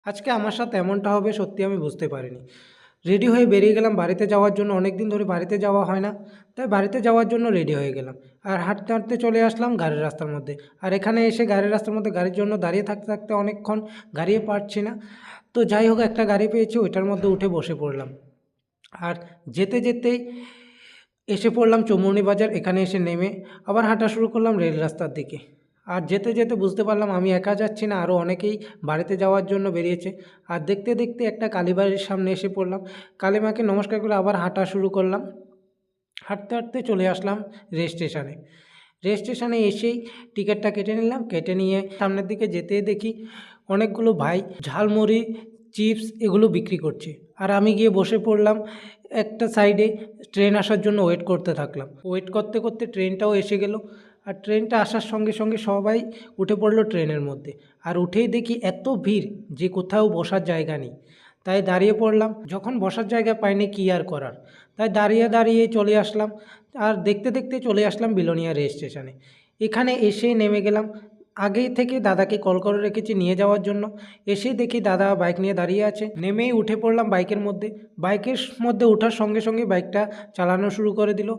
আজকে আমার সাথে এমনটা হবে সত্যি আমি বুঝতে পারিনি। রেডি হয়ে বেরিয়ে গেলাম বাড়িতে যাওয়ার জন্য। অনেক দিন ধরে বাড়িতে যাওয়া হয় না। তাই বাড়িতে যাওয়ার জন্য রেডি হয়ে গেলাম। আর হাঁটতে, হাঁটতে চলে আসলাম গাড়ির রাস্তার মধ্যে। আর এখানে এসে গাড়ির রাস্তার মধ্যে গাড়ির জন্য দাঁড়িয়ে থাকতে, থাকতে অনেকক্ষণ গাড়িও পাচ্ছি না। তো যাই হোক একটা গাড়ি পেয়েছি ওইটার মধ্যে উঠে বসে পড়লাম। আর যেতে, যেতেই এসে পড়লাম চৌমুহনী বাজার। এখানে এসে নেমে আবার হাঁটা শুরু করলাম রেল রাস্তার দিকে। আর যেতে, যেতে বুঝতে পারলাম আমি একা যাচ্ছি না, আরও অনেকেই বাড়িতে যাওয়ার জন্য বেরিয়েছে। আর দেখতে, দেখতে একটা কালীবাড়ির সামনে এসে পড়লাম। কালীমাকে নমস্কার করে আবার হাঁটা শুরু করলাম। হাঁটতে, হাঁটতে চলে আসলাম রেল স্টেশনে। রেল স্টেশনে এসেই টিকিটটা কেটে নিলাম। কেটে নিয়ে সামনের দিকে যেতে দেখি অনেকগুলো ভাই ঝালমুড়ি, চিপস এগুলো বিক্রি করছে। আর আমি গিয়ে বসে পড়লাম একটা সাইডে। ট্রেন আসার জন্য ওয়েট করতে থাকলাম। ওয়েট করতে, করতে ট্রেনটাও এসে গেল। আর ট্রেনটা আসার সঙ্গে, সঙ্গে সবাই উঠে পড়লো ট্রেনের মধ্যে। আর উঠেই দেখি এত ভিড় যে কোথাও বসার জায়গা নেই। তাই দাঁড়িয়ে পড়লাম। যখন বসার জায়গা পাইনি কী আর করার। তাই দাঁড়িয়ে, দাঁড়িয়ে চলে আসলাম। আর দেখতে, দেখতে চলে আসলাম বিলোনিয়া রেল স্টেশনে। এখানে এসে নেমে গেলাম। আগে থেকে দাদাকে কল করে রেখেছি নিয়ে যাওয়ার জন্য। এসেই দেখি দাদা বাইক নিয়ে দাঁড়িয়ে আছে। নেমেই উঠে পড়লাম বাইকের মধ্যে। বাইকের মধ্যে ওঠার সঙ্গে, সঙ্গে বাইকটা চালানো শুরু করে দিল।